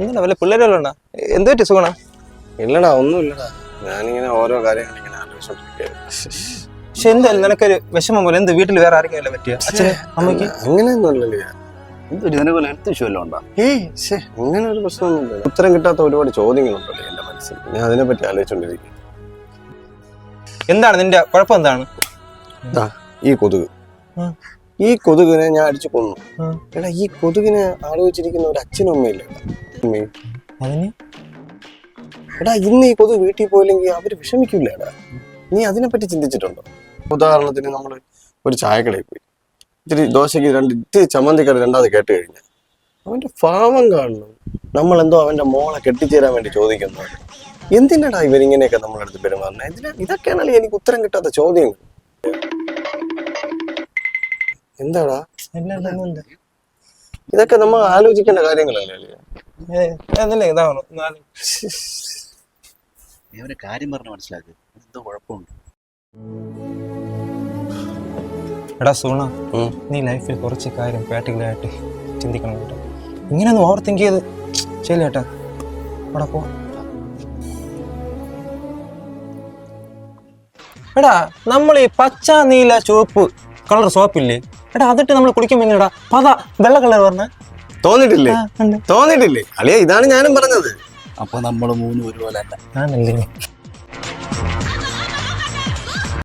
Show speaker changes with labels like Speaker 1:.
Speaker 1: എന്താ വല്ല പിള്ളേരുണ്ടാ? എന്ത് പറ്റി സുഖണ?
Speaker 2: ഇല്ലടാ, ഒന്നുമില്ലടാ. ഞാനിങ്ങനെ ഓരോ കാര്യങ്ങൾ ഇങ്ങനെ ആലോചിച്ചോണ്ടിരിക്കുകയായിരുന്നു.
Speaker 1: പക്ഷെ എന്തായാലും നിനക്കൊരു വിഷമം പോലെ എന്ത് വീട്ടിൽ വേറെ ആർക്കെങ്കിലും പറ്റിയ അച്ഛനെ അമ്മയ്ക്ക്?
Speaker 2: അങ്ങനെയൊന്നും അല്ലല്ലേ.
Speaker 3: ഇതിനെപോലെ ഹെൽത്ത് ഇഷ്യൂ വല്ലതും ഉണ്ടോ?
Speaker 2: അങ്ങനെ ഒരു പ്രശ്നമൊന്നുമില്ല. ഉത്തരം കിട്ടാത്ത ഒരുപാട് ചോദ്യങ്ങളുണ്ടല്ലോ എന്റെ മനസ്സിൽ. ഞാൻ അതിനെപ്പറ്റി ആലോചിച്ചോണ്ടിരിക്കും.
Speaker 1: എന്താണ് നിന്റെ കുഴപ്പം? എന്താണ്?
Speaker 2: ഈ കൊതുക്. ഈ കൊതുകിനെ ഞാൻ അടിച്ചു കൊന്നു. എടാ, ഈ കൊതുകിനെ ആലോചിച്ചിരിക്കുന്ന ഒരു അച്ഛനും അമ്മയില്ല. എടാ, ഇന്ന് ഈ കൊതുക് വീട്ടിൽ പോയില്ലെങ്കിൽ അവര് വിഷമിക്കില്ല. എടാ, നീ അതിനെപ്പറ്റി ചിന്തിച്ചിട്ടുണ്ടോ? ഉദാഹരണത്തിന് നമ്മൾ ഒരു ചായക്കടയിൽ പോയി, ഇത്തിരി ദോശയ്ക്ക് ഇത്തിരി ചമ്മന്തിക്കറി രണ്ടാമത് കേട്ട് കഴിഞ്ഞാൽ അവന്റെ പാവം കാണണം. നമ്മളെന്തോ അവന്റെ മോളെ കെട്ടിച്ചേരാൻ വേണ്ടി ചോദിക്കുന്നു. എന്തിനാടാ ഇവരിങ്ങനെയൊക്കെ നമ്മളടുത്ത് പെരുമാറുന്നത്? ഇതൊക്കെയാണല്ലേ എനിക്ക് ഉത്തരം കിട്ടാത്ത ചോദ്യങ്ങൾ. എന്താടാ ഇതൊക്കെ നമ്മൾ ആലോചിക്കേണ്ട കാര്യങ്ങളല്ലേ?
Speaker 3: ഒരു കാര്യം പറഞ്ഞ് മനസ്സിലാക്കുക, എന്തോ കുഴപ്പമുണ്ട്.
Speaker 1: എടാ സോണ, നീ ലൈഫിൽ കുറച്ച് കാര്യം പ്രാക്ടിക്കലായിട്ട് ചിന്തിക്കണം കേട്ടോ. ഇങ്ങനെയൊന്നും ഓവർ തിങ്ക് ചെയ്ത് ശരി കേട്ടാ. അവിടെ പോ. എടാ, നമ്മൾ ഈ പച്ച നീല ചുവപ്പ് കളർ സോപ്പില്ലേ, എടാ അതിട്ട് നമ്മൾ കുളിക്കുമ്പോ എങ്ങനെയാ പത വെള്ള കളർ പറഞ്ഞ
Speaker 2: തോന്നിട്ടില്ലേ? അളിയ, ഇതാണ് ഞാനും പറഞ്ഞത്.
Speaker 3: അപ്പൊ നമ്മള് മൂന്നും ഒരുപോലെ
Speaker 1: ആണല്ലേ?